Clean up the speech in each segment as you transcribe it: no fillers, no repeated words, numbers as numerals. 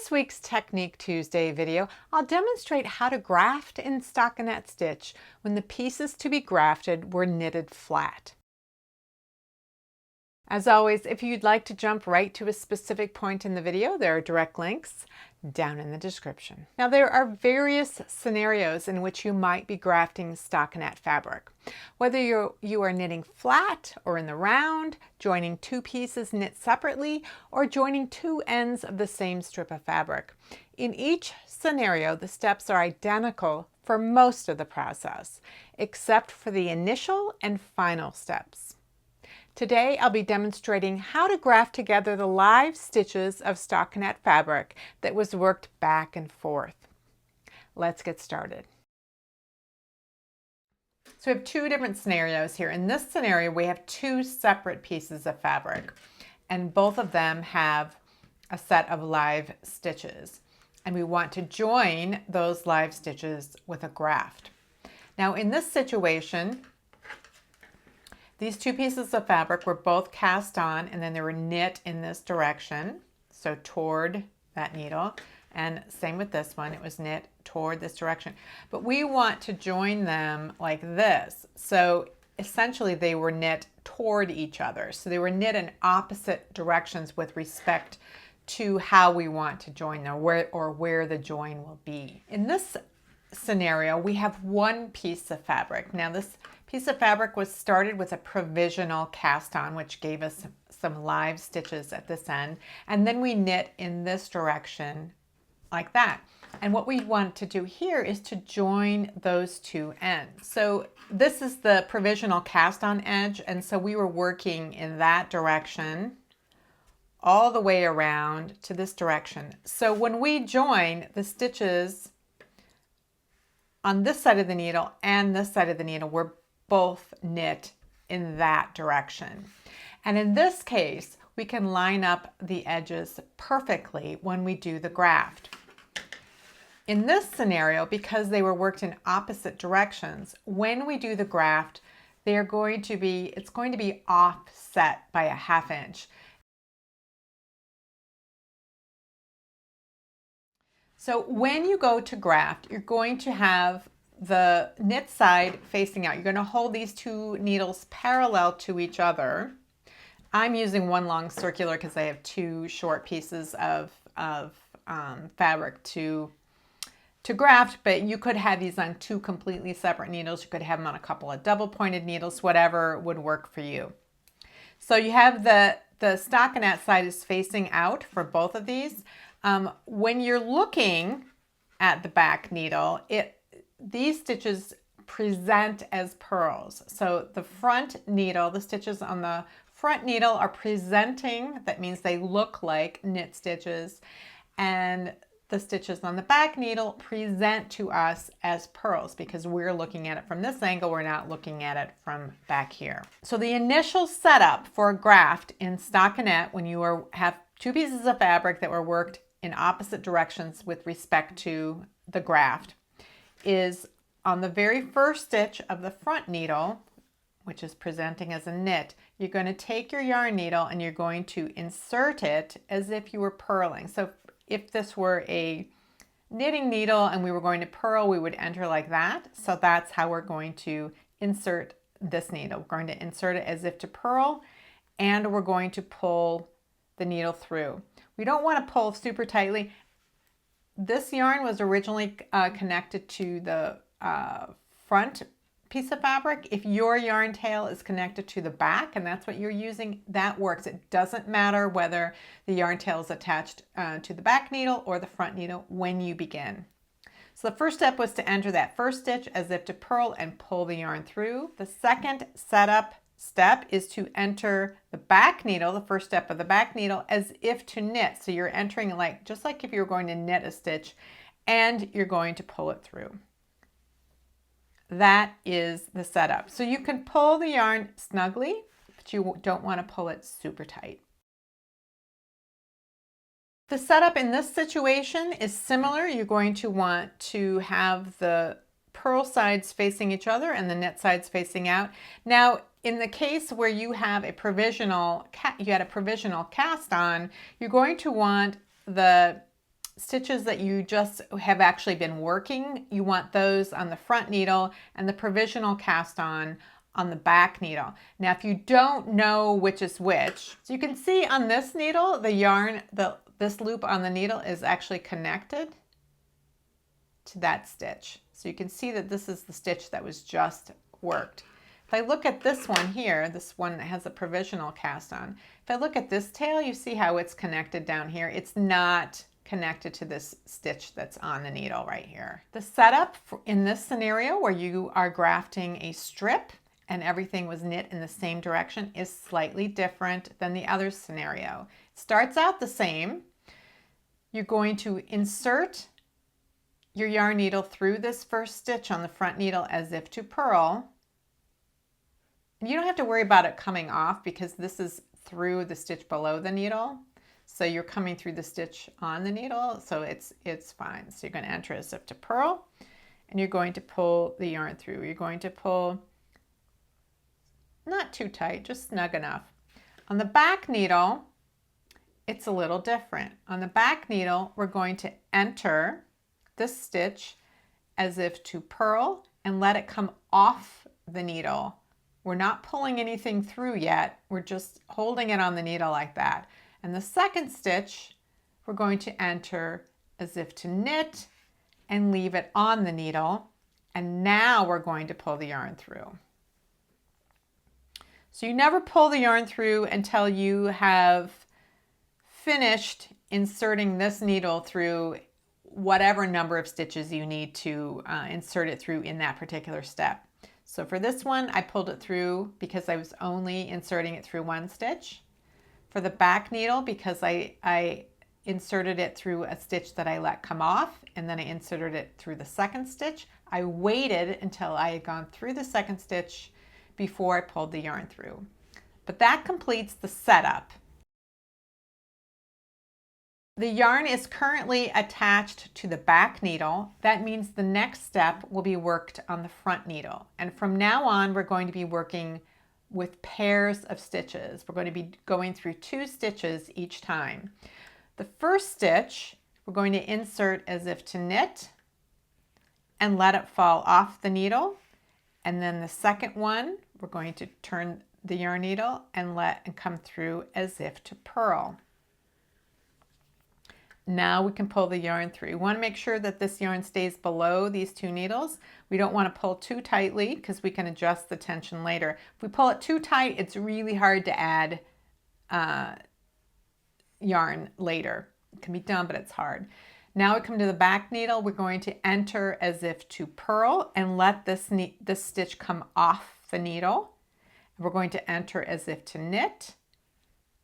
this week's Technique Tuesday video, I'll demonstrate how to graft in stockinette stitch when the pieces to be grafted were knitted flat. As always, if you'd like to jump right to a specific point in the video, there are direct links down in the description. Now, there are various scenarios in which you might be grafting stockinette fabric. Whether you are knitting flat or in the round, joining two pieces knit separately, or joining two ends of the same strip of fabric. In each scenario, the steps are identical for most of the process, except for the initial and final steps. Today, I'll be demonstrating how to graft together the live stitches of stockinette fabric that was worked back and forth. Let's get started. So we have two different scenarios here. In this scenario, we have two separate pieces of fabric, and both of them have a set of live stitches. And we want to join those live stitches with a graft. Now, in this situation, these two pieces of fabric were both cast on and then they were knit in this direction, so toward that needle. And same with this one, it was knit toward this direction. But we want to join them like this. So essentially they were knit toward each other. So they were knit in opposite directions with respect to how we want to join them, where the join will be. In this scenario, we have one piece of fabric. Now this piece of fabric was started with a provisional cast on, which gave us some live stitches at this end. And then we knit in this direction like that. And what we want to do here is to join those two ends. So this is the provisional cast on edge. And so we were working in that direction all the way around to this direction. So when we join the stitches on this side of the needle and this side of the needle, we're both knit in that direction. And in this case, we can line up the edges perfectly when we do the graft. In this scenario, because they were worked in opposite directions, when we do the graft, it's going to be offset by a ½ inch. So when you go to graft, you're going to have the knit side facing out. You're going to hold these two needles parallel to each other. I'm using one long circular because I have two short pieces of fabric to graft, but you could have these on two completely separate needles. You could have them on a couple of double pointed needles, whatever would work for you. So you have the stockinette side is facing out for both of these. When you're looking at the back needle, these stitches present as purls. So the front needle, the stitches on the front needle are presenting. That means they look like knit stitches. And the stitches on the back needle present to us as purls because we're looking at it from this angle. We're not looking at it from back here. So the initial setup for a graft in stockinette, when you have two pieces of fabric that were worked in opposite directions with respect to the graft, is on the very first stitch of the front needle, which is presenting as a knit, you're going to take your yarn needle and you're going to insert it as if you were purling. So if this were a knitting needle and we were going to purl, we would enter like that. So that's how we're going to insert this needle. We're going to insert it as if to purl, and we're going to pull the needle through. We don't want to pull super tightly. This yarn was originally connected to the front piece of fabric. If your yarn tail is connected to the back and that's what you're using, that works. It doesn't matter whether the yarn tail is attached to the back needle or the front needle when you begin. So the first step was to enter that first stitch as if to purl and pull the yarn through. The second setup step is to enter the back needle, the first step of the back needle, as if to knit. So you're entering just like if you were going to knit a stitch, and you're going to pull it through. That is the setup. So you can pull the yarn snugly, but you don't want to pull it super tight. The setup in this situation is similar. You're going to want to have the purl sides facing each other and the knit sides facing out. Now, in the case where you have a provisional cast on, you're going to want the stitches that you just have actually been working, you want those on the front needle and the provisional cast on the back needle. Now, if you don't know which is which, so you can see on this needle, the yarn, this loop on the needle is actually connected to that stitch. So you can see that this is the stitch that was just worked. If I look at this one here, this one that has a provisional cast on, if I look at this tail, you see how it's connected down here. It's not connected to this stitch that's on the needle right here. The setup in this scenario where you are grafting a strip and everything was knit in the same direction is slightly different than the other scenario. It starts out the same. You're going to insert your yarn needle through this first stitch on the front needle as if to purl. You don't have to worry about it coming off because this is through the stitch below the needle. So you're coming through the stitch on the needle, so it's fine. So you're going to enter as if to purl, and you're going to pull the yarn through. You're going to pull not too tight, just snug enough. On the back needle, it's a little different. On the back needle, we're going to enter this stitch as if to purl and let it come off the needle. We're not pulling anything through yet. We're just holding it on the needle like that. And the second stitch, we're going to enter as if to knit and leave it on the needle. And now we're going to pull the yarn through. So you never pull the yarn through until you have finished inserting this needle through whatever number of stitches you need to insert it through in that particular step. So for this one, I pulled it through because I was only inserting it through one stitch. For the back needle, because I inserted it through a stitch that I let come off, and then I inserted it through the second stitch. I waited until I had gone through the second stitch before I pulled the yarn through. But that completes the setup. The yarn is currently attached to the back needle. That means the next step will be worked on the front needle. And from now on, we're going to be working with pairs of stitches. We're going to be going through 2 stitches each time. The first stitch, we're going to insert as if to knit and let it fall off the needle. And then the second one, we're going to turn the yarn needle and come through as if to purl. Now we can pull the yarn through. You want to make sure that this yarn stays below these 2 needles. We don't want to pull too tightly because we can adjust the tension later. If we pull it too tight, it's really hard to add yarn later. It can be done, but it's hard. Now we come to the back needle. We're going to enter as if to purl and let this stitch come off the needle. We're going to enter as if to knit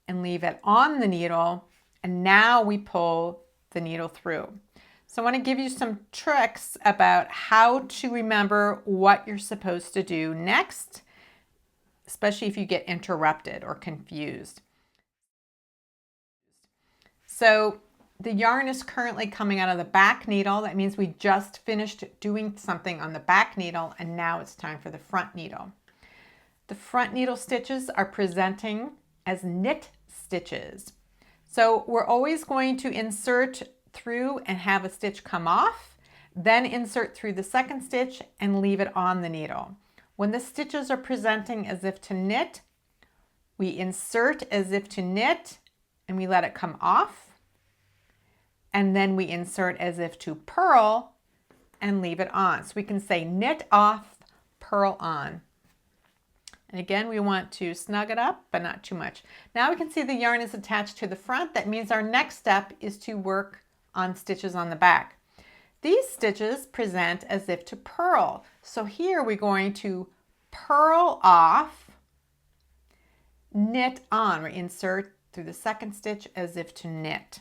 and leave it on the needle. And now we pull the needle through. So I want to give you some tricks about how to remember what you're supposed to do next, especially if you get interrupted or confused. So the yarn is currently coming out of the back needle. That means we just finished doing something on the back needle, and now it's time for the front needle. The front needle stitches are presenting as knit stitches. So we're always going to insert through and have a stitch come off, then insert through the second stitch and leave it on the needle. When the stitches are presenting as if to knit, we insert as if to knit and we let it come off. And then we insert as if to purl and leave it on. So we can say knit off, purl on. And again, we want to snug it up, but not too much. Now we can see the yarn is attached to the front. That means our next step is to work on stitches on the back. These stitches present as if to purl. So here we're going to purl off, knit on, or insert through the second stitch as if to knit.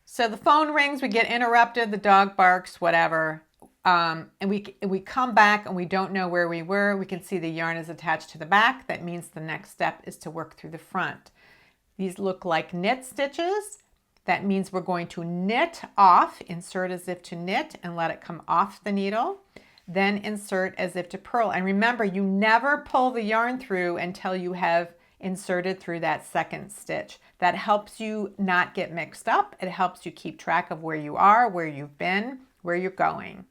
So the phone rings, we get interrupted, the dog barks, whatever, and we come back and we don't know where we were. We can see the yarn is attached to the back. That means the next step is to work through the front. These look like knit stitches. That means we're going to knit off, insert as if to knit and let it come off the needle. then insert as if to purl. And remember, you never pull the yarn through until you have inserted through that second stitch. That helps you not get mixed up. It helps you keep track of where you are, where you've been, where you're going.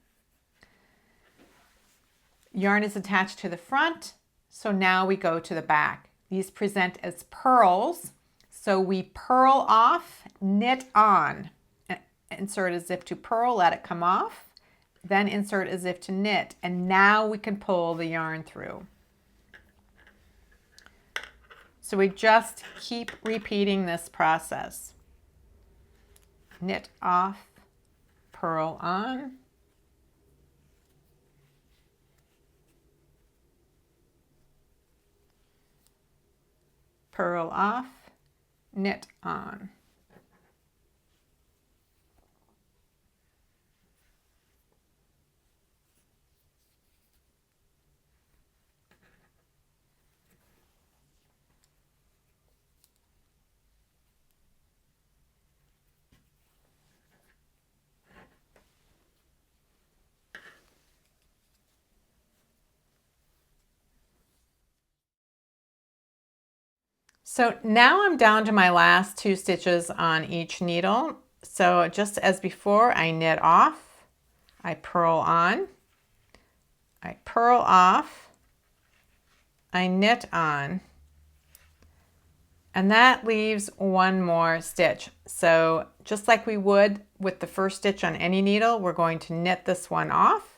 Yarn is attached to the front, so now we go to the back. These present as purls, so we purl off, knit on. Insert as if to purl, let it come off, then insert as if to knit, and now we can pull the yarn through. So we just keep repeating this process. Knit off, purl on, purl off, knit on. So now I'm down to my last 2 stitches on each needle. So just as before, I knit off, I purl on, I purl off, I knit on, and that leaves 1 more stitch. So just like we would with the first stitch on any needle, we're going to knit this one off,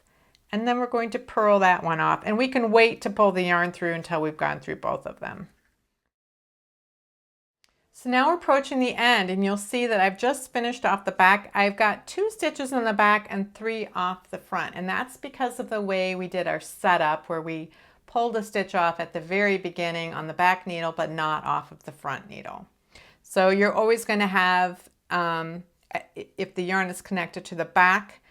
and then we're going to purl that one off. And we can wait to pull the yarn through until we've gone through both of them. So now we're approaching the end, and you'll see that I've just finished off the back. I've got 2 stitches in the back and 3 off the front, and that's because of the way we did our setup, where we pulled a stitch off at the very beginning on the back needle, but not off of the front needle. So you're always going to have, if the yarn is connected to the back,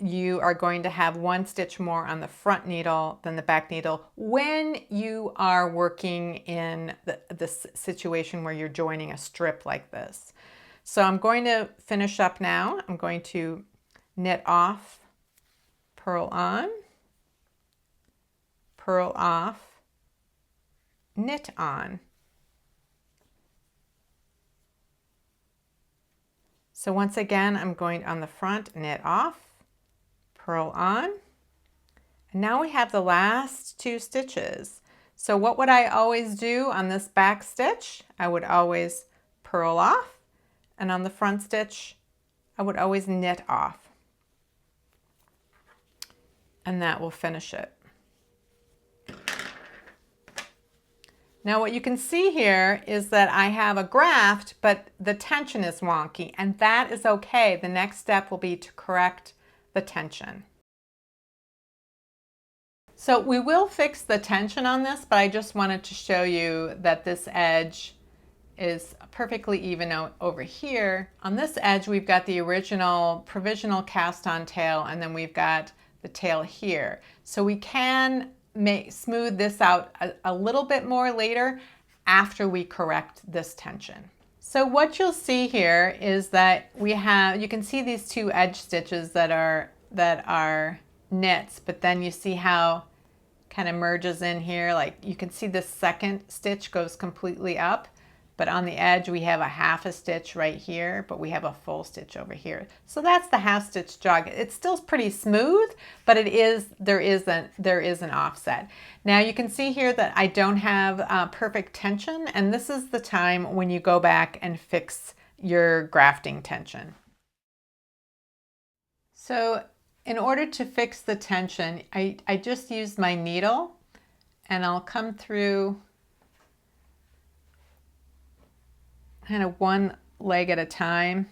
you are going to have 1 stitch more on the front needle than the back needle when you are working in this situation where you're joining a strip like this. So I'm going to finish up now. I'm going to knit off, purl on, purl off, knit on. So once again, I'm going on the front, knit off, purl on, and now we have the last 2 stitches. So what would I always do on this back stitch? I would always purl off, and on the front stitch I would always knit off, and that will finish it. Now what you can see here is that I have a graft, but the tension is wonky, and that is okay. The next step will be to correct the tension. So we will fix the tension on this, but I just wanted to show you that this edge is perfectly even over here. On this edge, we've got the original provisional cast on tail, and then we've got the tail here. So we can smooth this out a little bit more later after we correct this tension. So what you'll see here is that you can see these 2 edge stitches that are knits, but then you see how kind of merges in here. Like you can see the second stitch goes completely up, but on the edge we have a half a stitch right here, but we have a full stitch over here. So that's the half stitch jog. It's still pretty smooth, but there is an offset. Now you can see here that I don't have perfect tension, and this is the time when you go back and fix your grafting tension. So in order to fix the tension, I just used my needle, and I'll come through kind of 1 leg at a time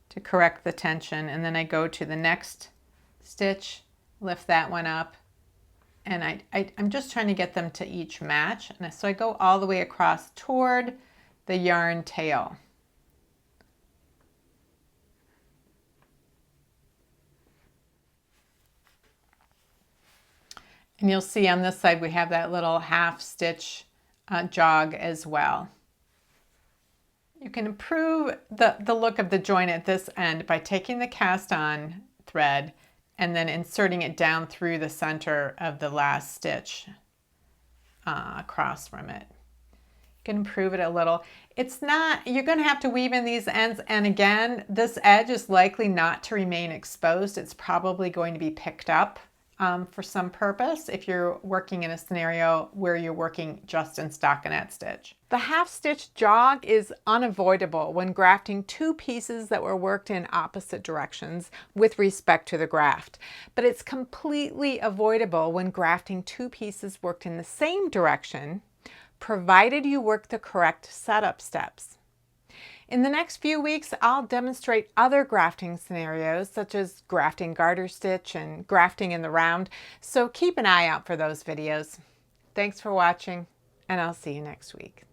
to correct the tension, and then I go to the next stitch, lift that one up, and I'm just trying to get them to each match, and so I go all the way across toward the yarn tail. And you'll see on this side we have that little half stitch jog as well. You can improve the look of the join at this end by taking the cast on thread and then inserting it down through the center of the last stitch across from it. You can improve it a little. It's not, you're going to have to weave in these ends, and again, this edge is likely not to remain exposed. It's probably going to be picked up for some purpose if you're working in a scenario where you're working just in stockinette stitch. The half stitch jog is unavoidable when grafting two pieces that were worked in opposite directions with respect to the graft, but it's completely avoidable when grafting two pieces worked in the same direction, provided you work the correct setup steps. In the next few weeks, I'll demonstrate other grafting scenarios, such as grafting garter stitch and grafting in the round, so keep an eye out for those videos. Thanks for watching, and I'll see you next week.